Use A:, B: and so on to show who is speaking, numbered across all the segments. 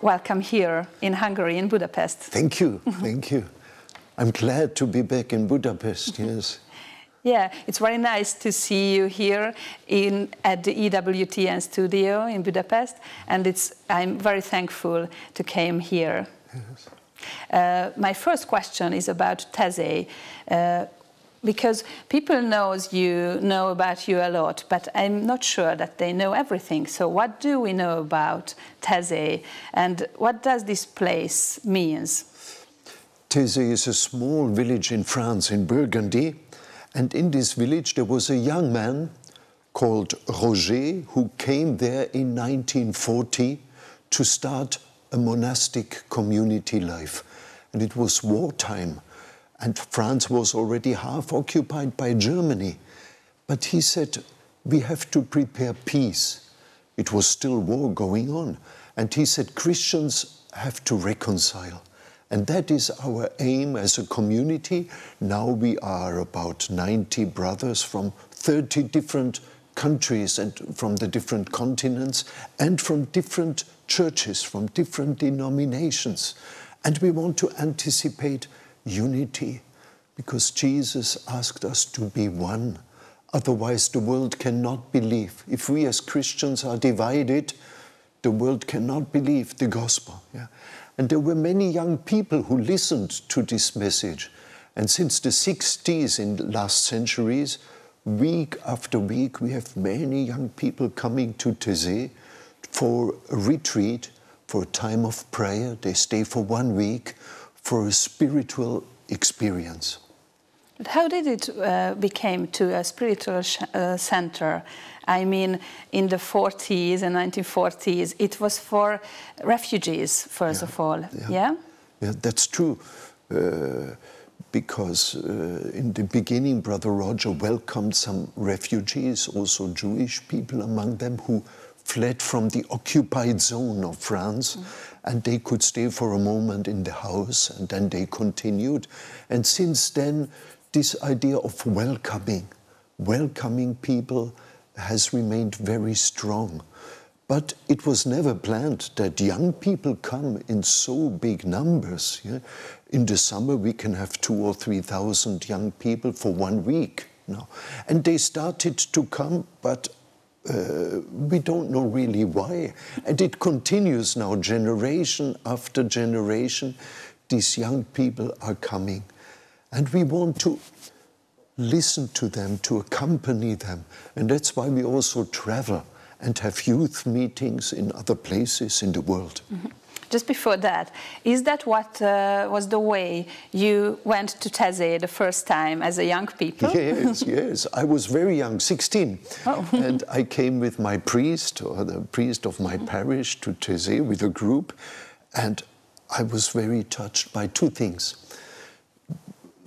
A: welcome here in Hungary, in Budapest.
B: Thank you, thank you. I'm glad to be back in Budapest, yes.
A: Yeah, it's very nice to see you here at the EWTN studio in Budapest, and I'm very thankful to come here. Yes. My first question is about Taizé, because people know about you a lot, but I'm not sure that they know everything. So what do we know about Taizé, and what does this place means?
B: Taizé is a small village in France, in Burgundy. And in this village there was a young man called Roger who came there in 1940 to start a monastic community life. And it was wartime, and France was already half occupied by Germany. But he said, we have to prepare peace. It was still war going on. And he said, Christians have to reconcile. And that is our aim as a community. Now we are about 90 brothers from 30 different countries and from the different continents and from different churches, from different denominations. And we want to anticipate unity because Jesus asked us to be one. Otherwise the world cannot believe. If we as Christians are divided, the world cannot believe the gospel. Yeah? And there were many young people who listened to this message. And since the 60s in the last centuries, week after week, we have many young people coming to Taizé for a retreat, for a time of prayer. They stay for 1 week for a spiritual experience.
A: But how did it become to a spiritual center? I mean, in the 40s and 1940s, it was for refugees, first of all, yeah? Yeah,
B: that's true. Because in the beginning, Brother Roger welcomed some refugees, also Jewish people among them, who fled from the occupied zone of France, and they could stay for a moment in the house, and then they continued. And since then, this idea of welcoming people has remained very strong. But it was never planned that young people come in so big numbers. Yeah? In the summer we can have 2,000 or 3,000 young people for 1 week. No. And they started to come, but we don't know really why. And it continues now, generation after generation. These young people are coming. And we want to listen to them, to accompany them. And that's why we also travel and have youth meetings in other places in the world.
A: Mm-hmm. Just before that, is that what was the way you went to Taizé the first time as a young people?
B: Yes, yes. I was very young, 16.
A: Oh.
B: And I came with my priest, or the priest of my parish, to Taizé with a group. And I was very touched by 2 things.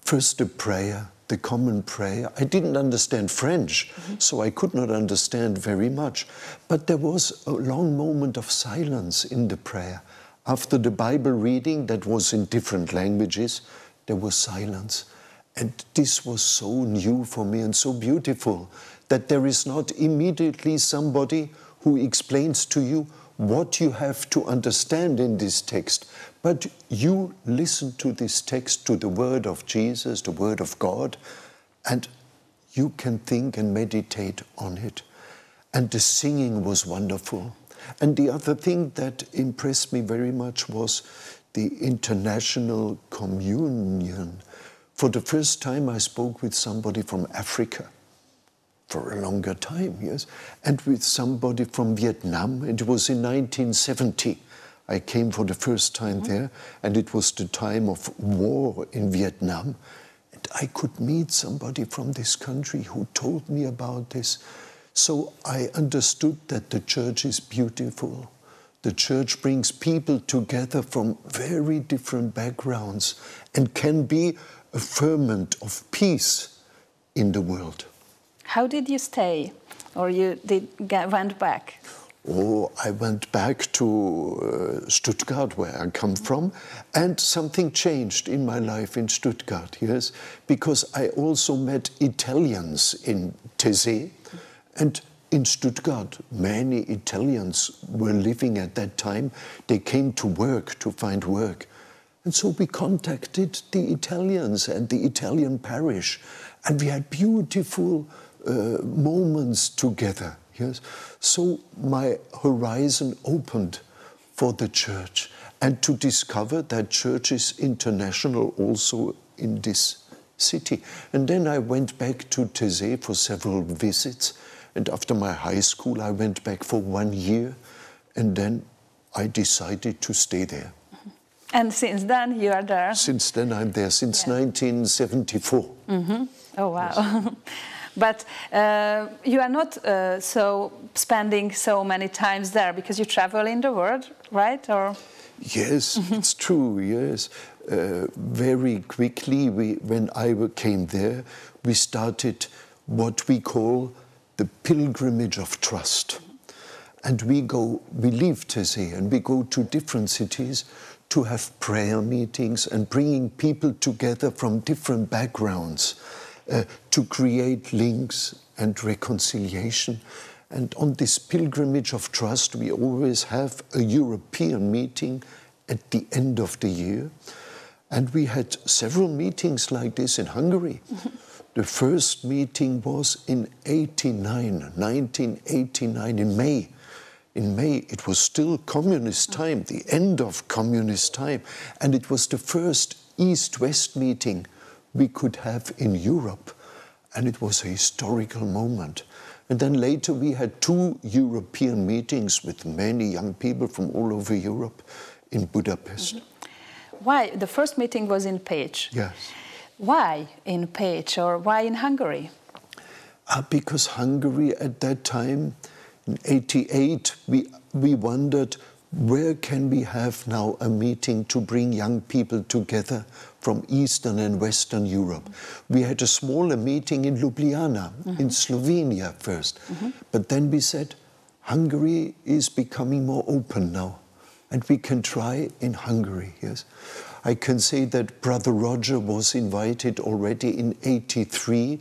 B: First, the prayer, the common prayer. I didn't understand French, so I could not understand very much. But there was a long moment of silence in the prayer. After the Bible reading, that was in different languages, there was silence. And this was so new for me and so beautiful, that there is not immediately somebody who explains to you what you have to understand in this text. But you listen to this text, to the word of Jesus, the word of God, and you can think and meditate on it. And the singing was wonderful. And the other thing that impressed me very much was the international communion. For the first time I spoke with somebody from Africa. For a longer time, yes, and with somebody from Vietnam. It was in 1970. I came for the first time there, and it was the time of war in Vietnam. And I could meet somebody from this country who told me about this. So I understood that the church is beautiful. The church brings people together from very different backgrounds and can be a ferment of peace in the world.
A: How did you stay, or you went back?
B: Oh, I went back to Stuttgart, where I come from, and something changed in my life in Stuttgart, yes, because I also met Italians in Taizé, and in Stuttgart, many Italians were living at that time. They came to work, to find work. And so we contacted the Italians and the Italian parish, and we had beautiful moments together. Yes? So my horizon opened for the church, and to discover that church is international also in this city. And then I went back to Taizé for several visits, and after my high school I went back for 1 year, and then I decided to stay there.
A: And since then you are there?
B: Since then I'm there, since 1974.
A: Oh wow. Yes. But you are not spending so many times there because you travel in the world, right? Or
B: yes, it's true. Yes, very quickly when I came there, we started what we call the pilgrimage of trust, and we leave Taizé and we go to different cities to have prayer meetings and bringing people together from different backgrounds. To create links and reconciliation. And on this pilgrimage of trust, we always have a European meeting at the end of the year. And we had several meetings like this in Hungary. The first meeting was in 1989, in May. In May, it was still communist time, the end of communist time. And it was the first East-West meeting we could have in Europe, and it was a historical moment. And then later we had 2 European meetings with many young people from all over Europe in Budapest.
A: Why? The first meeting was in Pécs.
B: Yes.
A: Why in Pécs, or why in Hungary?
B: Because Hungary at that time, in 88, we wondered, where can we have now a meeting to bring young people together from Eastern and Western Europe? We had a smaller meeting in Ljubljana, in Slovenia first. But then we said, Hungary is becoming more open now, and we can try in Hungary, yes. I can say that Brother Roger was invited already in 83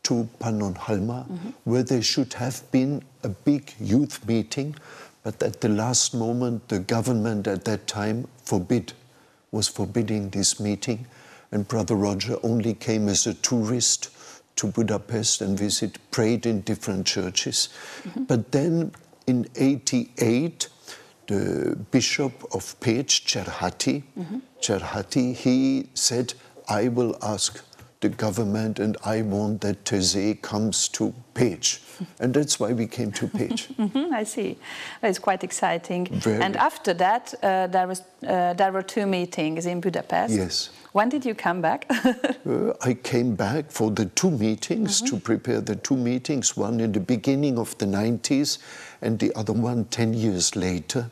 B: to Pannonhalma, where there should have been a big youth meeting, but at the last moment, the government at that time was forbidding this meeting, and Brother Roger only came as a tourist to Budapest and prayed in different churches. But then in 88, the Bishop of Pécs, Cserháti, he said, I will ask the government and I want that Taizé comes to Pécs. And that's why we came to Pécs.
A: I see. It's quite exciting.
B: Very.
A: And after that, there were 2 meetings in Budapest.
B: Yes.
A: When did you come back?
B: I came back for the 2 meetings, to prepare the 2 meetings, one in the beginning of the 90s and the other one 10 years later.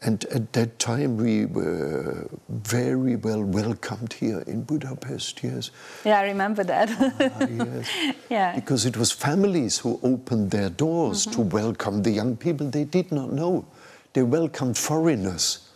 B: And at that time, we were very well welcomed here in Budapest, yes.
A: Yeah, I remember that.
B: Yes.
A: Yeah.
B: Because it was families who opened their doors to welcome the young people they did not know. They welcomed foreigners.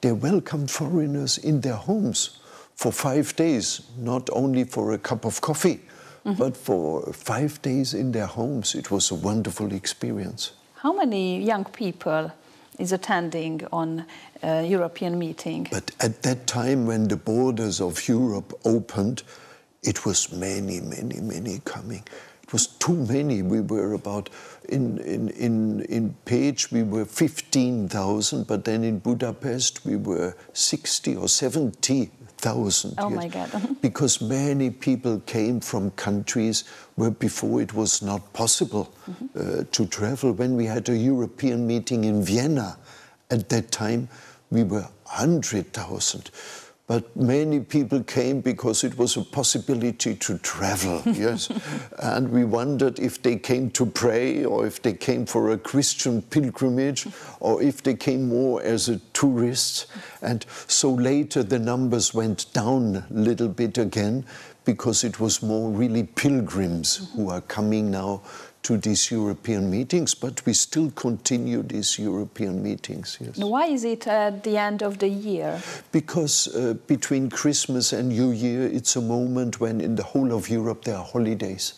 B: They welcomed foreigners in their homes for 5 days, not only for a cup of coffee, but for 5 days in their homes. It was a wonderful experience.
A: How many young people is attending on a European meeting?
B: But at that time, when the borders of Europe opened, it was many, many, many coming. It was too many. We were about, in Pécs, we were 15,000, but then in Budapest, we were 60 or 70,000.
A: Oh, my God.
B: Because many people came from countries where before it was not possible to travel. When we had a European meeting in Vienna, at that time, we were 100,000. But many people came because it was a possibility to travel, yes. And we wondered if they came to pray or if they came for a Christian pilgrimage or if they came more as a tourist. And so later the numbers went down a little bit again because it was more really pilgrims who are coming now to these European meetings, but we still continue these European meetings, yes.
A: Why is it at the end of the year?
B: Because between Christmas and New Year, it's a moment when in the whole of Europe there are holidays.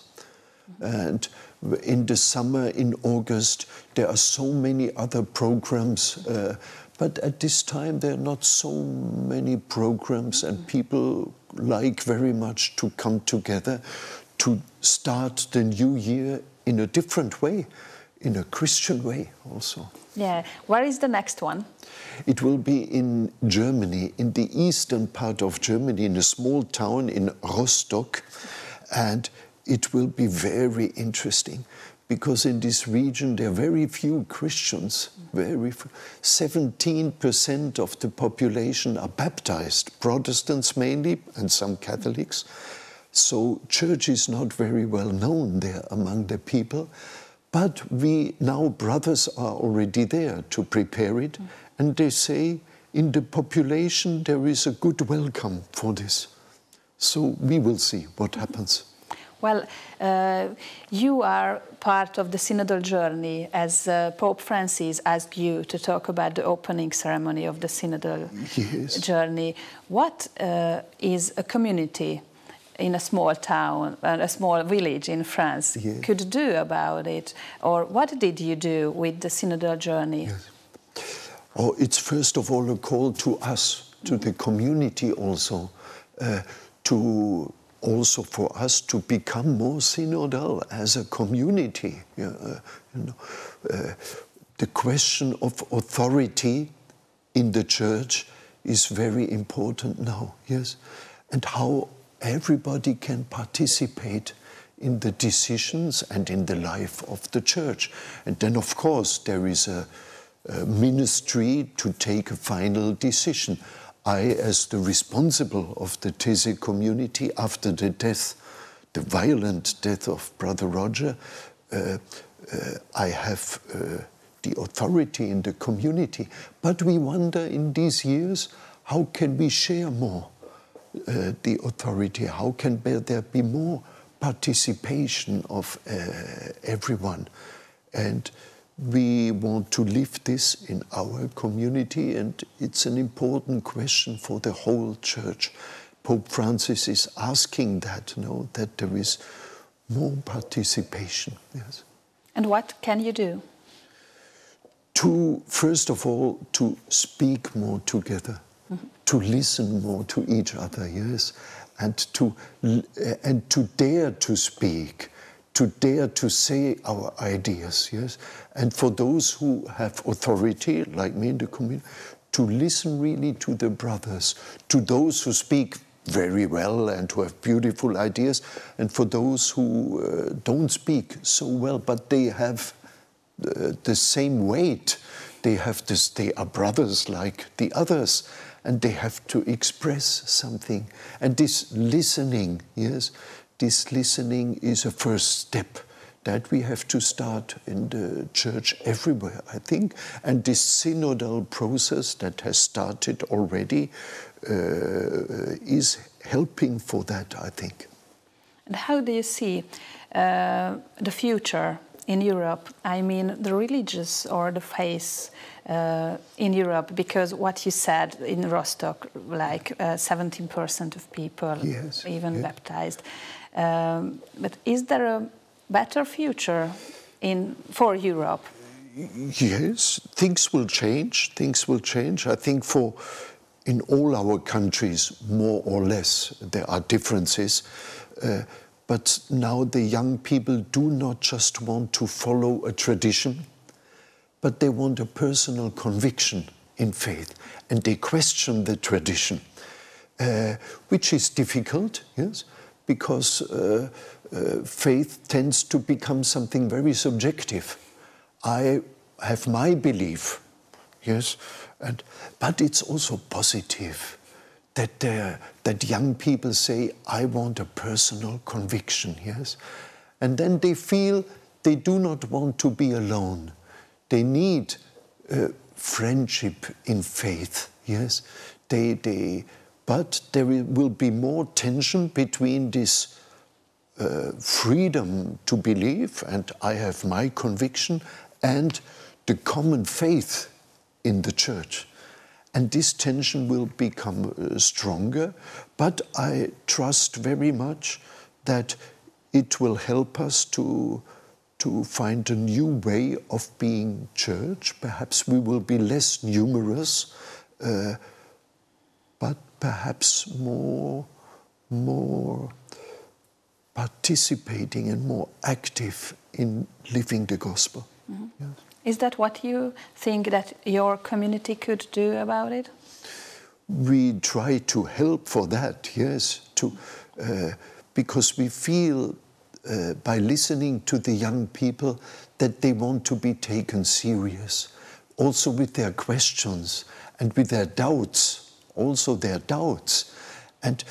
B: And in the summer, in August, there are so many other programs. But at this time, there are not so many programs, and people like very much to come together to start the new year in a different way, in a Christian way also.
A: Yeah. Where is the next one?
B: It will be in Germany, in the eastern part of Germany, in a small town in Rostock. And it will be very interesting, because in this region there are very few Christians. 17% of the population are baptized, Protestants mainly, and some Catholics. So church is not very well known there among the people. But brothers are already there to prepare it. And they say in the population there is a good welcome for this. So we will see what happens.
A: Well, you are part of the synodal journey, as Pope Francis asked you to talk about the opening ceremony of the synodal journey. What is a community in a small town, a small village in France, could do about it? Or what did you do with the synodal journey?
B: Oh, it's first of all a call to us, to the community also, also for us to become more synodal as a community. The question of authority in the church is very important now, yes, and how everybody can participate in the decisions and in the life of the church. And then, of course, there is a ministry to take a final decision. I, as the responsible of the Taizé community after the violent death of Brother Roger, I have the authority in the community. But we wonder in these years, how can we share more the authority? How can there be more participation of everyone? And we want to live this in our community, and it's an important question for the whole church. Pope Francis is asking that, that there is more participation. Yes.
A: And what can you do?
B: First of all, to speak more together, to listen more to each other, yes, and to dare to speak, to dare to say our ideas, yes, and for those who have authority, like me in the community, to listen really to the brothers, to those who speak very well and who have beautiful ideas, and for those who don't speak so well, but they have the same weight. They are brothers like the others, and they have to express something. And this listening, yes, this listening is a first step that we have to start in the church everywhere, I think. And this synodal process that has started already is helping for that, I think.
A: And how do you see the future in Europe? I mean, the religious or the faith in Europe, because what you said in Rostock, like 17% of people baptized. But is there a better future for Europe?
B: Yes, things will change. Things will change. I think in all our countries, more or less, there are differences. But now the young people do not just want to follow a tradition, but they want a personal conviction in faith. And they question the tradition, which is difficult, yes, because faith tends to become something very subjective. I have my belief, yes, but it's also positive that young people say, I want a personal conviction, yes? And then they feel they do not want to be alone. They need friendship in faith, yes? But there will be more tension between this freedom to believe, and I have my conviction, and the common faith in the church. And this tension will become stronger, but I trust very much that it will help us to to find a new way of being church. Perhaps we will be less numerous, but perhaps more participating and more active in living the gospel.
A: Mm-hmm.
B: Yes.
A: Is that what you think that your community could do about it?
B: We try to help for that, yes, because we feel by listening to the young people that they want to be taken serious, also with their questions and with their doubts, also their doubts. And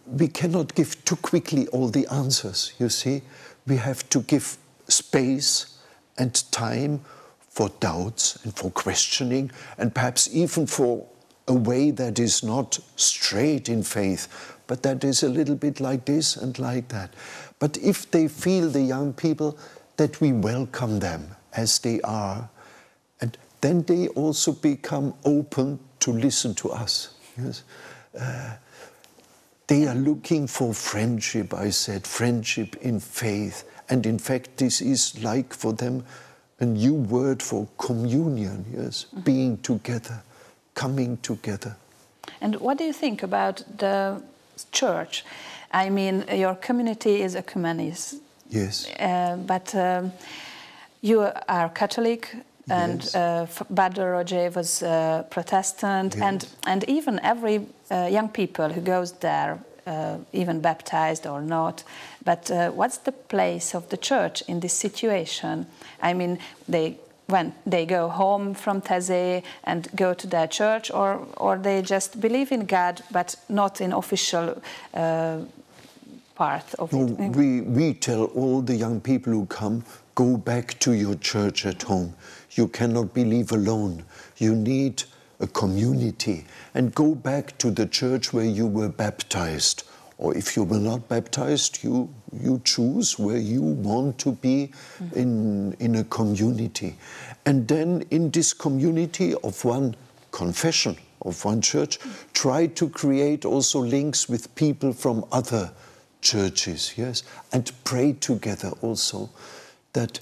B: we cannot give too quickly all the answers, you see. We have to give space and time for doubts and for questioning, and perhaps even for a way that is not straight in faith, but that is a little bit like this and like that. But if they feel, the young people, that we welcome them as they are, and then they also become open to listen to us. Yes? They are looking for friendship, I said, friendship in faith. And in fact, this is like for them a new word for communion, yes, mm-hmm. Being together, coming together.
A: And what do you think about the church? I mean, your community is ecumenis.
B: Yes.
A: But you are Catholic, and yes. Brother Roger was Protestant, yes. and even every young people who goes there, even baptized or not. But what's the place of the church in this situation? I mean, when they go home from Taizé and go to their church, or they just believe in God, but not in official part of it?
B: We tell all the young people who come, go back to your church at home. You cannot believe alone. You need a community. And go back to the church where you were baptized. Or if you were not baptized, you choose where you want to be in a community. And then in this community of one confession, of one church, try to create also links with people from other churches, yes? And pray together also that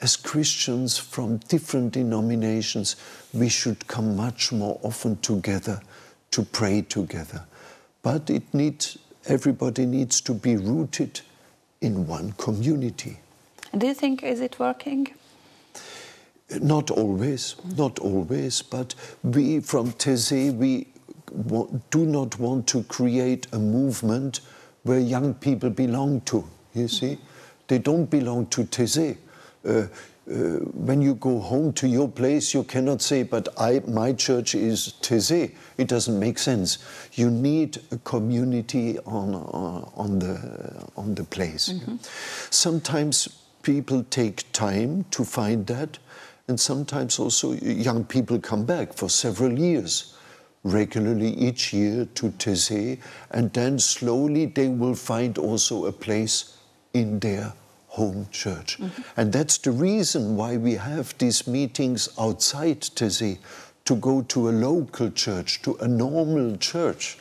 B: as Christians from different denominations, we should come much more often together to pray together. But everybody needs to be rooted in one community.
A: And do you think, is it working?
B: Not always, but we from Taizé, we do not want to create a movement where young people belong to, you see? They don't belong to Taizé. When you go home to your place, you cannot say, but my church is Taizé. It doesn't make sense. You need a community on the place. Mm-hmm. Sometimes people take time to find that, and sometimes also young people come back for several years, regularly each year to Taizé, and then slowly they will find also a place in their home church. Mm-hmm. And that's the reason why we have these meetings outside Taizé, to go to a local church, to a normal church.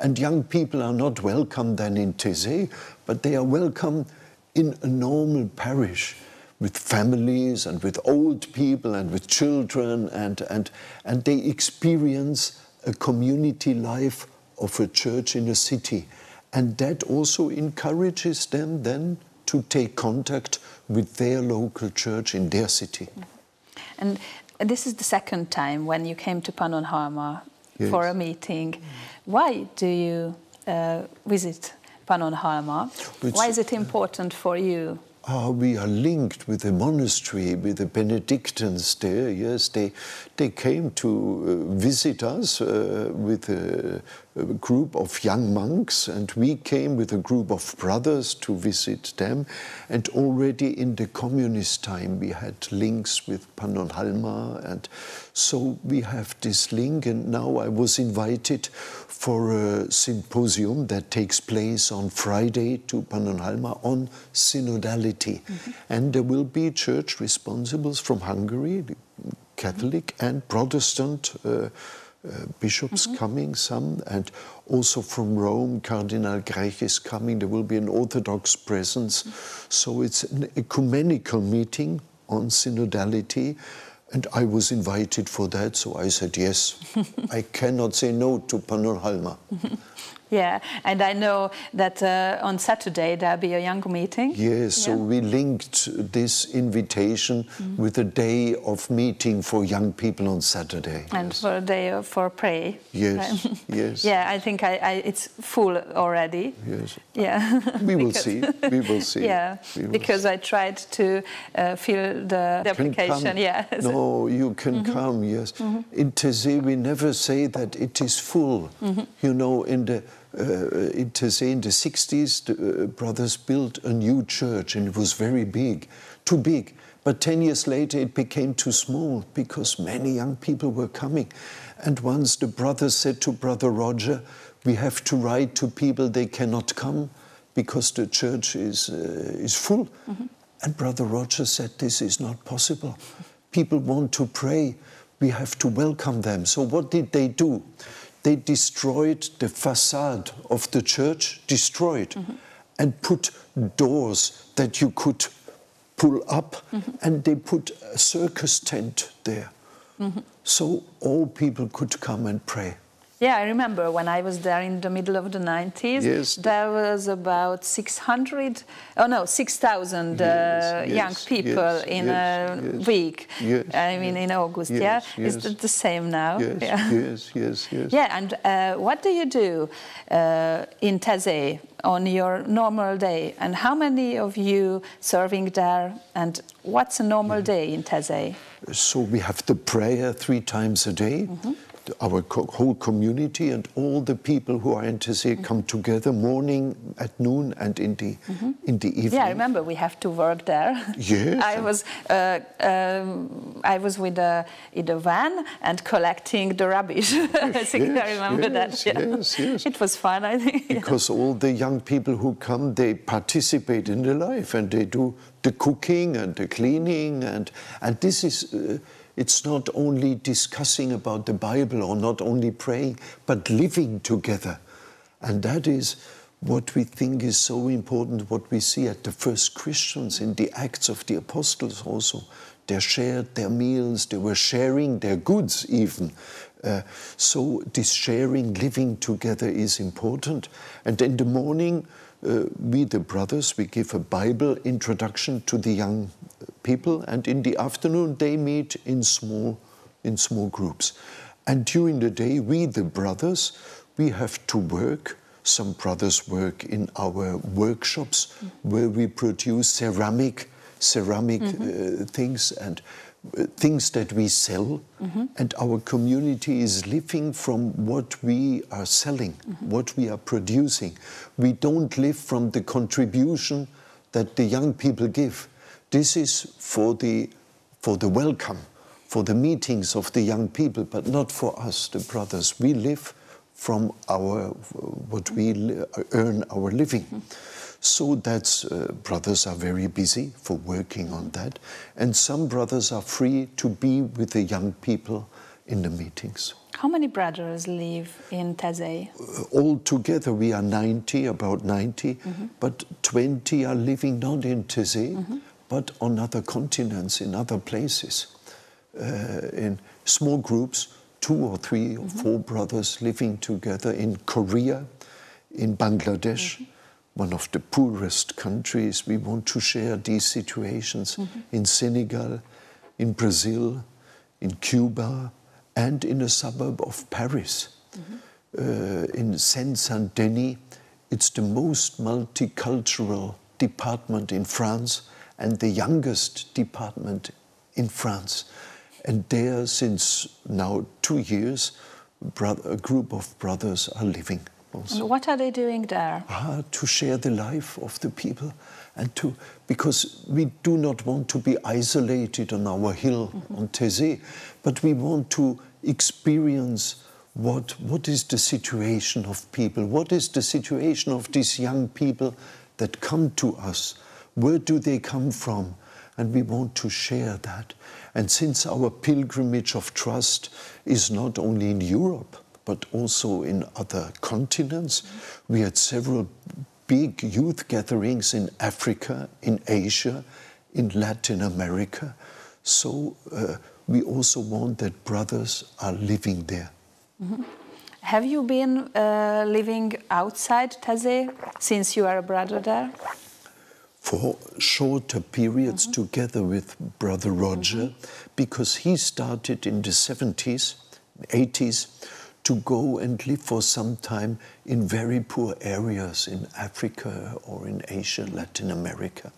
B: And young people are not welcome then in Taizé, but they are welcome in a normal parish with families and with old people and with children, and they experience a community life of a church in a city. And that also encourages them then to take contact with their local church in their city.
A: And this is the second time when you came to Pannonhalma
B: yes.
A: for a meeting. Why do you visit Pannonhalma? Why is it important for you?
B: We are linked with the monastery, with the Benedictines there. Yes, they came to visit us with a group of young monks, and we came with a group of brothers to visit them. And already in the communist time, we had links with Pannonhalma, and so we have this link. And now I was invited for a symposium that takes place on Friday to Pannonhalma on synodality. Mm-hmm. And there will be church responsibles from Hungary, Catholic and Protestant bishops coming, some, and also from Rome, Cardinal Grech is coming. There will be an Orthodox presence. So it's an ecumenical meeting on synodality, and I was invited for that, so I said yes. I cannot say no to Pannonhalma.
A: Yeah, and I know that on Saturday there'll be a young meeting.
B: Yes, so we linked this invitation with a day of meeting for young people on Saturday.
A: And for a day for pray.
B: Yes, yes.
A: Yeah, I think it's full already.
B: Yes.
A: Yeah.
B: We will see, we will see.
A: Yeah, because I tried to fill the application, yes.
B: No, you can come, yes. In Taizé we never say that it is full. You know, in Taizé in the 60s, the brothers built a new church, and it was very big, too big. But 10 years later it became too small because many young people were coming. And once the brothers said to Brother Roger, we have to write to people they cannot come because the church is full. And Brother Roger said, this is not possible. People want to pray. We have to welcome them. So what did they do? They destroyed the facade of the church, and put doors that you could pull up, and they put a circus tent there. So all people could come and pray.
A: Yeah, I remember when I was there in the middle of the 90s,
B: yes.
A: There was about 6,000 young people in a week. I mean, in August, Is it the same now?
B: Yes.
A: Yeah, and what do you do in Taizé on your normal day? And how many of you serving there? And what's a normal day in Taizé?
B: So we have the prayer 3 times a day. Our whole community and all the people who are in Taizé come together morning, at noon, and in the evening.
A: Yeah, I remember we have to work there.
B: Yes.
A: I was with in the van and collecting the rubbish. I think I remember that.
B: Yes.
A: It was fun, I think.
B: Because all the young people who come, they participate in the life and they do the cooking and the cleaning, and this is. It's not only discussing about the Bible or not only praying, but living together. And that is what we think is so important, what we see at the first Christians in the Acts of the Apostles also. They shared their meals, they were sharing their goods even. So this sharing, living together is important. And in the morning, we, the brothers, we give a Bible introduction to the young people, and in the afternoon they meet in small groups. And during the day, we, the brothers, we have to work. Some brothers work in our workshops where we produce ceramic things and things that we sell, and our community is living from what we are selling, what we are producing. We don't live from the contribution that the young people give. This is for the welcome, for the meetings of the young people, but not for us, the brothers. We live from what we earn our living. So that's, brothers are very busy for working on that. And some brothers are free to be with the young people in the meetings.
A: How many brothers live in Taizé?
B: All together we are 90, about 90, but 20 are living not in Taizé, but on other continents, in other places. In small groups, 2 or 3 or 4 brothers living together in Korea, in Bangladesh, one of the poorest countries. We want to share these situations in Senegal, in Brazil, in Cuba, and in a suburb of Paris. In Seine-Saint-Denis, it's the most multicultural department in France and the youngest department in France. And there, since now 2 years, a group of brothers are living. Also.
A: And what are they doing there?
B: To share the life of the people, and because we do not want to be isolated on our hill on Taizé, but we want to experience what is the situation of people, what is the situation of these young people that come to us, where do they come from, and we want to share that. And since our pilgrimage of trust is not only in Europe, but also in other continents, we had several big youth gatherings in Africa, in Asia, in Latin America. So we also want that brothers are living there.
A: Mm-hmm. Have you been living outside Taizé since you are a brother there?
B: For shorter periods together with Brother Roger, because he started in the 70s, 80s, to go and live for some time in very poor areas in Africa or in Asia, Latin America.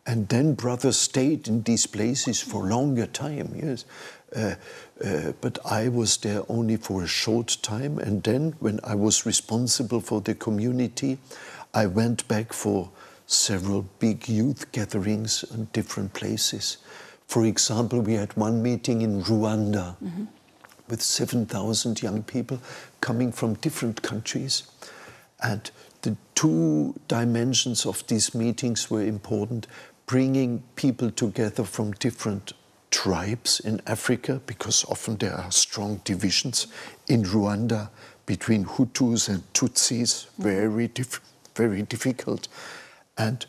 B: And then Brother stayed in these places for a longer time, yes. But I was there only for a short time, and then when I was responsible for the community, I went back for several big youth gatherings in different places. For example, we had one meeting in Rwanda with 7,000 young people coming from different countries. And the two dimensions of these meetings were important, bringing people together from different tribes in Africa, because often there are strong divisions in Rwanda between Hutus and Tutsis, very difficult, and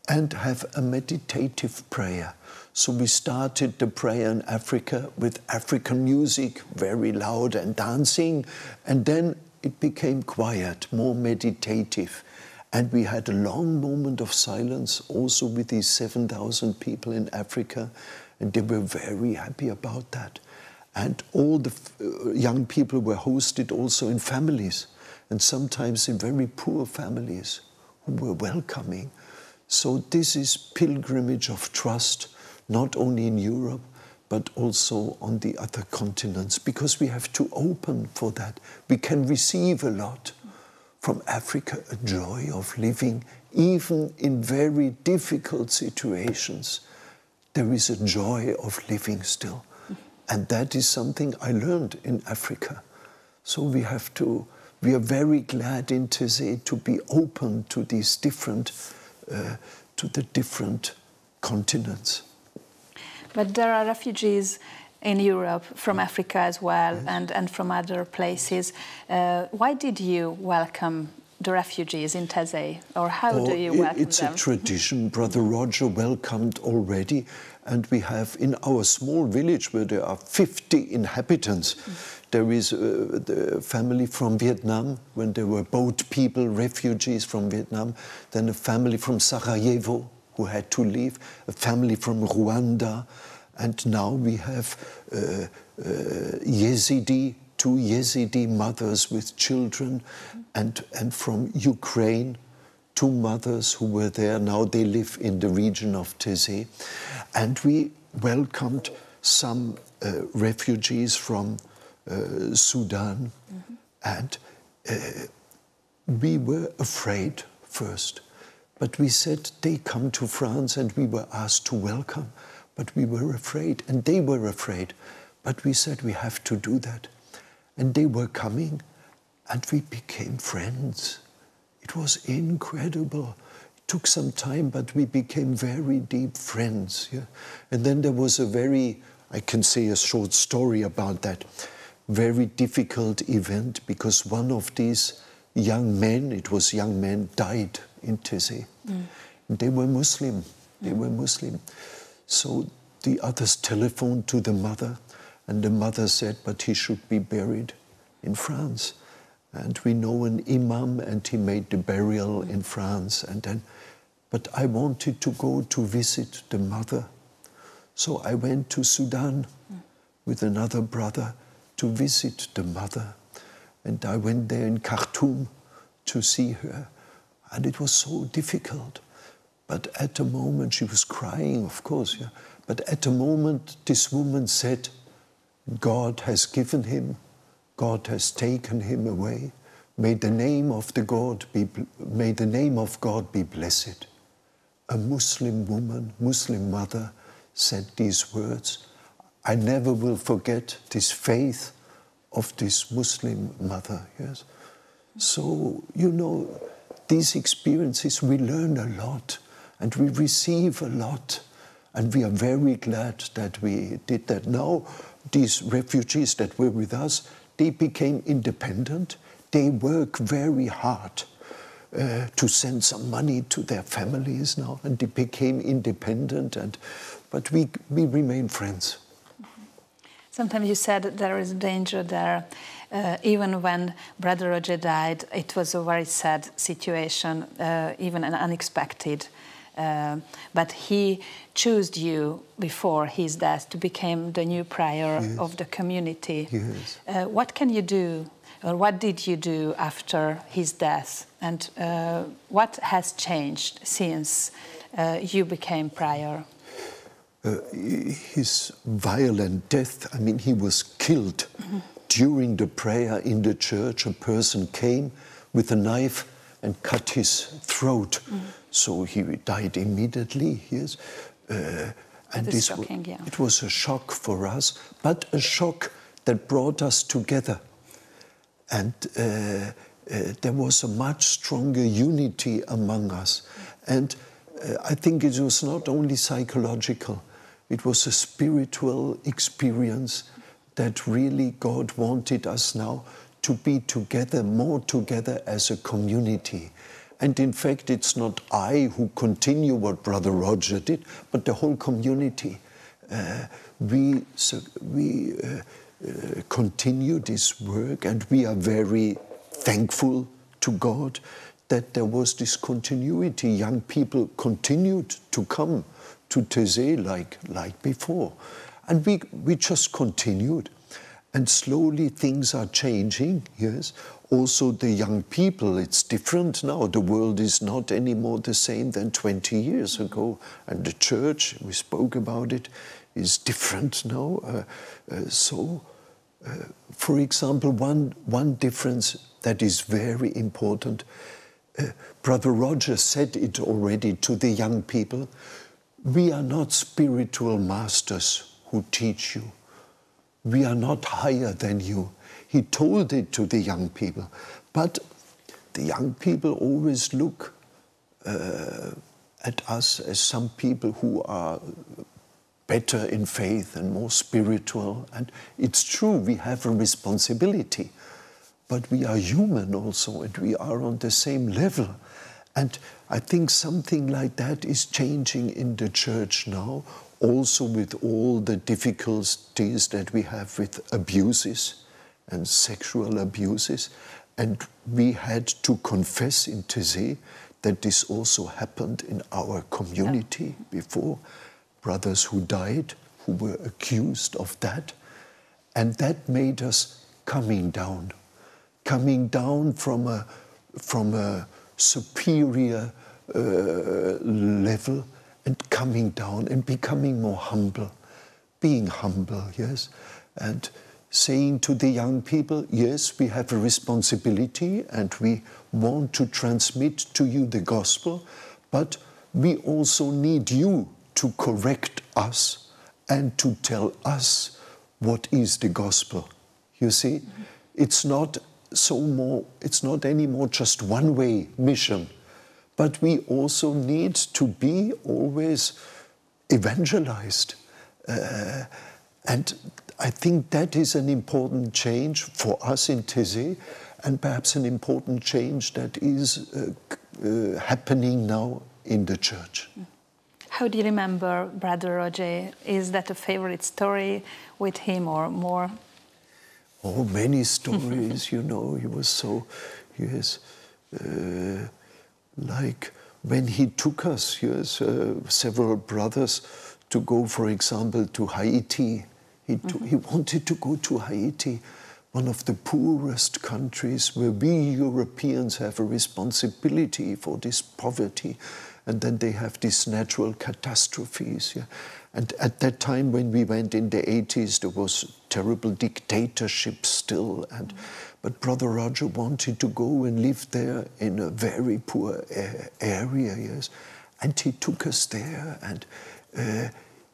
B: have a meditative prayer. So we started the prayer in Africa with African music, very loud and dancing, and then it became quiet, more meditative. And we had a long moment of silence also with these 7,000 people in Africa, and they were very happy about that. And all the young people were hosted also in families, and sometimes in very poor families who were welcoming. So this is pilgrimage of trust, not only in Europe, but also on the other continents, because we have to open for that. We can receive a lot from Africa, a joy of living, even in very difficult situations. There is a joy of living still. And that is something I learned in Africa. So we are very glad in Taizé to be open to these different, to the different continents.
A: But there are refugees in Europe, from Africa as well,
B: yes.
A: and from other places. Why did you welcome the refugees in Taizé, or how do you welcome
B: it's
A: them?
B: It's a tradition. Brother Roger welcomed already, and we have in our small village where there are 50 inhabitants, there is the family from Vietnam, when there were boat people, refugees from Vietnam, then a family from Sarajevo who had to leave, a family from Rwanda, and now we have two Yazidi mothers with children, and from Ukraine, two mothers who were there. Now they live in the region of Taizé. And we welcomed some refugees from Sudan. And we were afraid first. But we said, they come to France, and we were asked to welcome. But we were afraid, and they were afraid. But we said, we have to do that. And they were coming, and we became friends. It was incredible. It took some time, but we became very deep friends. Yeah? And then there was I can say a short story about that, very difficult event, because one of these young men, died in Taizé. They were Muslim. So the others telephoned to the mother, and the mother said, but he should be buried in France. And we know an imam, and he made the burial in France. But I wanted to go to visit the mother. So I went to Sudan with another brother to visit the mother. And I went there in Khartoum to see her. And it was so difficult. But at the moment, she was crying, of course, yeah. But at the moment, this woman said, God has given him, God has taken him away. May the name of God be blessed. A Muslim woman, Muslim mother, said these words. I never will forget this faith of this Muslim mother. Yes. So, these experiences, we learn a lot, and we receive a lot. And we are very glad that we did that. Now, these refugees that were with us, they became independent. They work very hard to send some money to their families now, and they became independent. But we remain friends.
A: Sometimes you said there is danger there. Even when Brother Roger died, it was a very sad situation, even an unexpected. But he chose you before his death to become the new prior of the community.
B: Yes.
A: What can you do, or what did you do after his death? And what has changed since you became prior?
B: His violent death, I mean, he was killed. During the prayer in the church, a person came with a knife and cut his throat. So he died immediately, yes. And
A: this shocking, yeah.
B: It was a shock for us, but a shock that brought us together. And there was a much stronger unity among us. And I think it was not only psychological, it was a spiritual experience that really God wanted us now to be together, more together as a community. And in fact, it's not I who continue what Brother Roger did, but the whole community. We continue this work, and we are very thankful to God that there was this continuity. Young people continued to come to Taizé like before. And we just continued. And slowly things are changing, yes. Also the young people, it's different now. The world is not anymore the same than 20 years ago. And the church, we spoke about it, is different now. For example, one difference that is very important, Brother Roger said it already to the young people, we are not spiritual masters who teach you. We are not higher than you. He told it to the young people. But the young people always look at us as some people who are better in faith and more spiritual. And it's true, we have a responsibility. But we are human also, and we are on the same level. And I think something like that is changing in the church now, also with all the difficulties that we have with abuses and sexual abuses. And we had to confess in Taizé that this also happened in our community before. Brothers who died, who were accused of that. And that made us coming down from a superior level, and coming down and becoming more humble, being humble, yes, and saying to the young people, yes, we have a responsibility and we want to transmit to you the gospel, but we also need you to correct us and to tell us what is the gospel. You see, it's not anymore just one-way mission. But we also need to be always evangelized. And I think that is an important change for us in Taizé, and perhaps an important change that is happening now in the church.
A: How do you remember Brother Roger? Is that a favorite story with him or more?
B: Oh, many stories, you know. He was so, yes, like when he took us, yes, several brothers, to go, for example, to Haiti. He wanted to go to Haiti, one of the poorest countries where we Europeans have a responsibility for this poverty. And then they have these natural catastrophes. Yeah? And at that time, when we went in the 80s, there was terrible dictatorship still. But Brother Roger wanted to go and live there in a very poor area, yes. And he took us there, and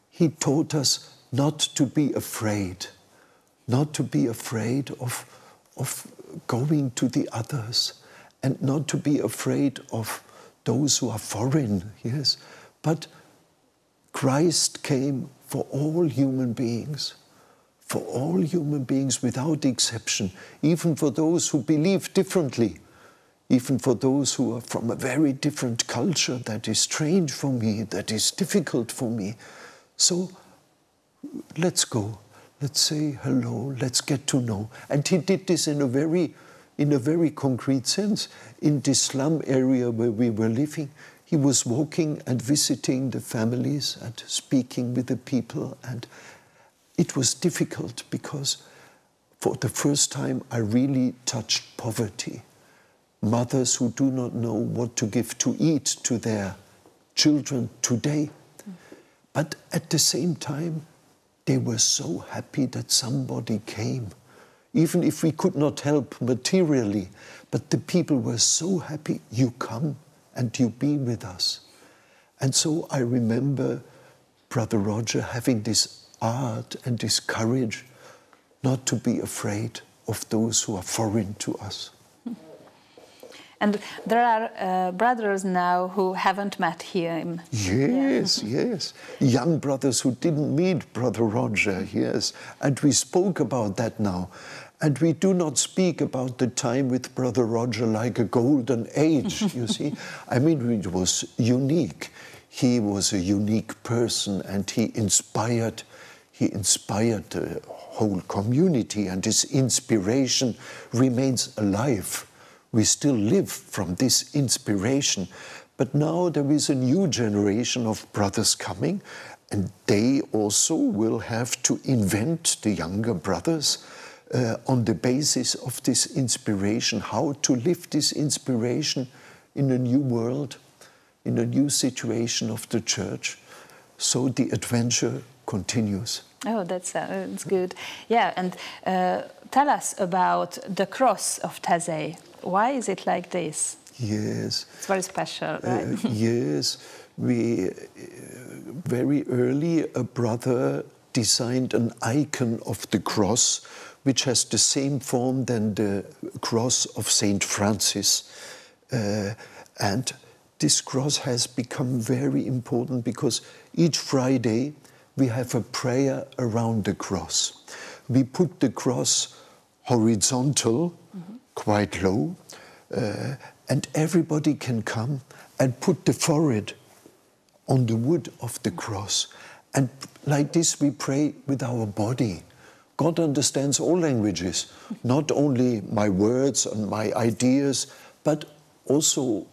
B: he taught us not to be afraid of going to the others, and not to be afraid of those who are foreign, yes, but Christ came for all human beings without exception, even for those who believe differently, even for those who are from a very different culture that is strange for me, that is difficult for me. So let's go, let's say hello, let's get to know. And he did this in a very concrete sense. In this slum area where we were living, he was walking and visiting the families and speaking with the people. And it was difficult because for the first time I really touched poverty. Mothers who do not know what to give to eat to their children today. But at the same time, they were so happy that somebody came. Even if we could not help materially, but the people were so happy, you come and you be with us. And so I remember Brother Roger having this art and this courage not to be afraid of those who are foreign to us.
A: And there are brothers now who haven't met him.
B: Yes, yes. Young brothers who didn't meet Brother Roger, yes. And we spoke about that now. And we do not speak about the time with Brother Roger like a golden age, you see. I mean, it was unique. He was a unique person and he inspired the whole community, and his inspiration remains alive. We still live from this inspiration. But now there is a new generation of brothers coming, and they also will have to invent, the younger brothers, on the basis of this inspiration, how to live this inspiration in a new world, in a new situation of the church. So the adventure continues.
A: Oh, that's good. Yeah, and tell us about the cross of Taizé. Why is it like this?
B: Yes.
A: It's very special, right?
B: Yes. We, very early, a brother designed an icon of the cross, which has the same form than the cross of Saint Francis. And this cross has become very important because each Friday we have a prayer around the cross. We put the cross horizontal, quite low, and everybody can come and put the forehead on the wood of the cross. And like this we pray with our body. God understands all languages, not only my words and my ideas, but also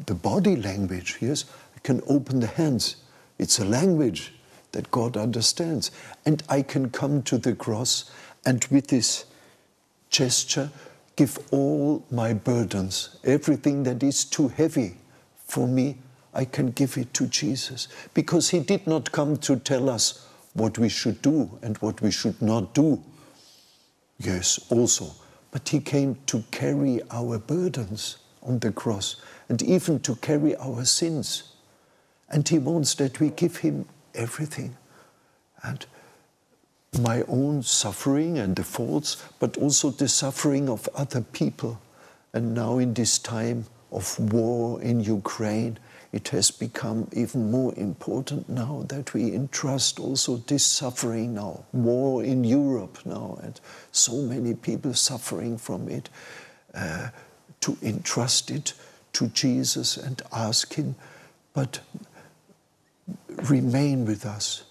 B: the body language. Yes, I can open the hands. It's a language that God understands. And I can come to the cross and with this gesture give all my burdens, everything that is too heavy for me, I can give it to Jesus. Because he did not come to tell us what we should do and what we should not do. Yes, also. But he came to carry our burdens on the cross and even to carry our sins. And he wants that we give him everything. And my own suffering and the faults, but also the suffering of other people. And now in this time of war in Ukraine, it has become even more important now that we entrust also this suffering now, war in Europe now, and so many people suffering from it, to entrust it to Jesus and ask him, but remain with us,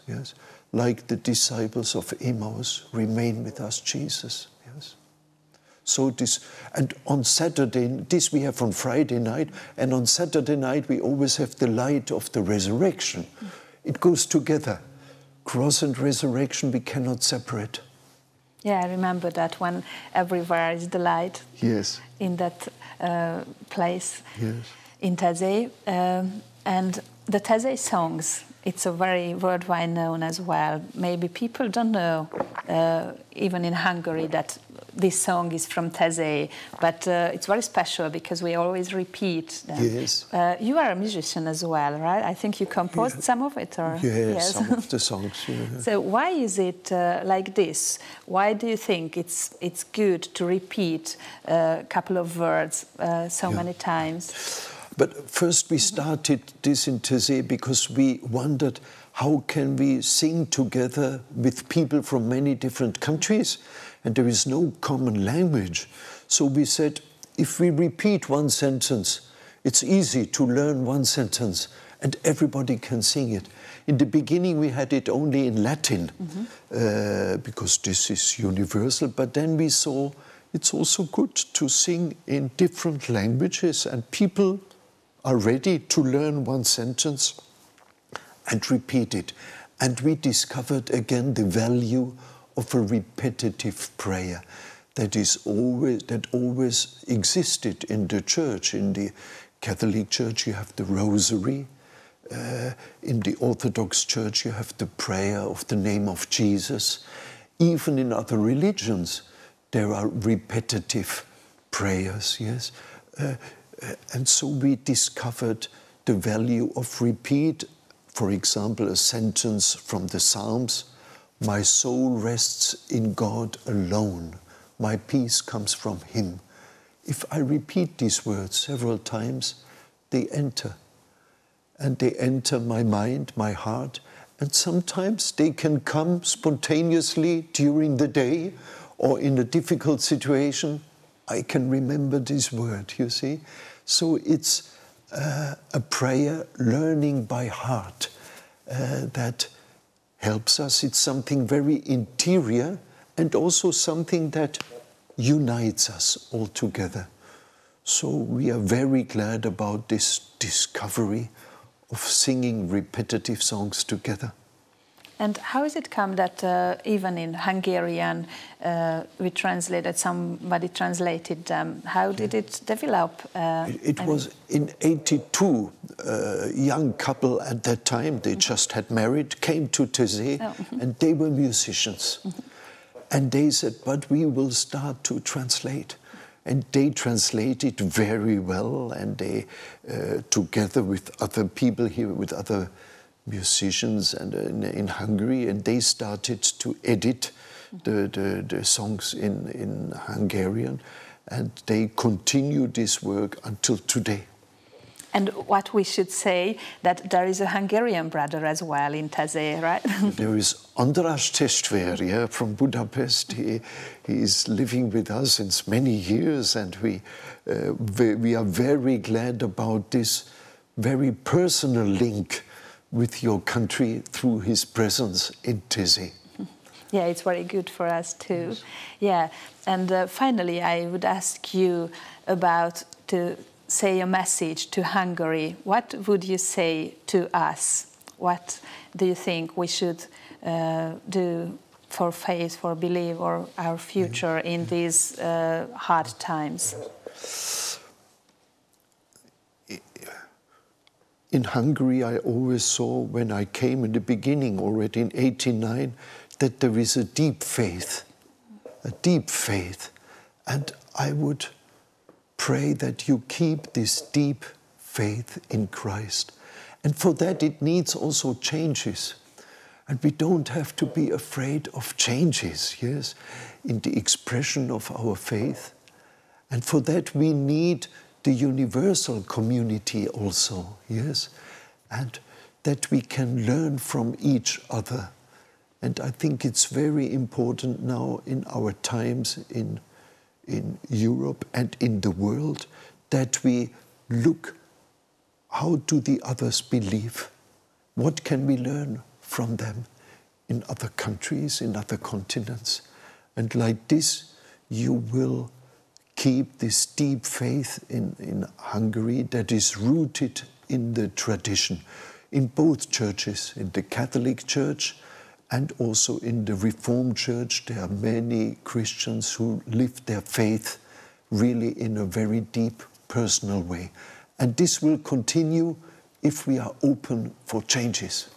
B: yes, like the disciples of Emmaus, remain with us, Jesus, yes. So this, and on Saturday, this we have on Friday night, and on Saturday night we always have the light of the resurrection. It goes together. Cross and resurrection we cannot separate.
A: Yeah, I remember that when everywhere is the light.
B: Yes.
A: In that place.
B: Yes.
A: In Taizé. And the Taizé songs, it's a very worldwide known as well. Maybe people don't know, even in Hungary, that this song is from Taizé, but it's very special because we always repeat them.
B: Yes.
A: You are a musician as well, right? I think you composed some of it, or
B: yes, some of the songs. Yeah.
A: So why is it like this? Why do you think it's good to repeat a couple of words so many times?
B: But first we started this in Taizé because we wondered how can we sing together with people from many different countries, and there is no common language. So we said, if we repeat one sentence, it's easy to learn one sentence and everybody can sing it. In the beginning we had it only in Latin, because this is universal, but then we saw it's also good to sing in different languages, and people are ready to learn one sentence and repeat it. And we discovered again the value of a repetitive prayer that always existed in the church. In the Catholic Church you have the Rosary. In the Orthodox Church you have the prayer of the name of Jesus. Even in other religions there are repetitive prayers, yes? And so we discovered the value of repeat. For example, a sentence from the Psalms, "My soul rests in God alone. My peace comes from Him." If I repeat these words several times, they enter. And they enter my mind, my heart, and sometimes they can come spontaneously during the day, or in a difficult situation, I can remember this word, you see? So it's a prayer learning by heart that helps us. It's something very interior and also something that unites us all together. So we are very glad about this discovery of singing repetitive songs together.
A: And how has it come that even in Hungarian we translated, somebody translated them? How did it develop?
B: It was in '82, a young couple at that time, they just had married, came to Taizé, and they were musicians. And they said, but we will start to translate. And they translated very well, and they, together with other people here, with other musicians and in Hungary, and they started to edit the songs in Hungarian, and they continue this work until today.
A: And what we should say, that there is a Hungarian brother as well in Taizé, right?
B: There is András Testvér, yeah, from Budapest. He is living with us since many years, and we are very glad about this very personal link with your country through his presence in Taizé.
A: Yeah, it's very good for us too. Yes. Yeah, and finally I would ask you about to say a message to Hungary. What would you say to us? What do you think we should do for faith, for belief, or our future in these hard times?
B: In Hungary, I always saw, when I came in the beginning, already in '89, that there is a deep faith. And I would pray that you keep this deep faith in Christ. And for that it needs also changes. And we don't have to be afraid of changes, yes, in the expression of our faith. And for that we need the universal community also, yes, and that we can learn from each other. And I think it's very important now in our times in Europe and in the world that we look, how do the others believe? What can we learn from them in other countries, in other continents? And like this, you will keep this deep faith in Hungary that is rooted in the tradition, in both churches, in the Catholic Church and also in the Reformed Church. There are many Christians who live their faith really in a very deep, personal way. And this will continue if we are open for changes.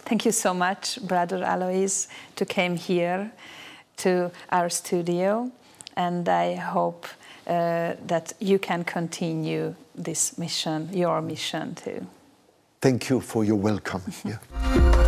A: Thank you so much, Brother Alois, to come here to our studio. And I hope that you can continue this mission, your mission too.
B: Thank you for your welcome. Yeah.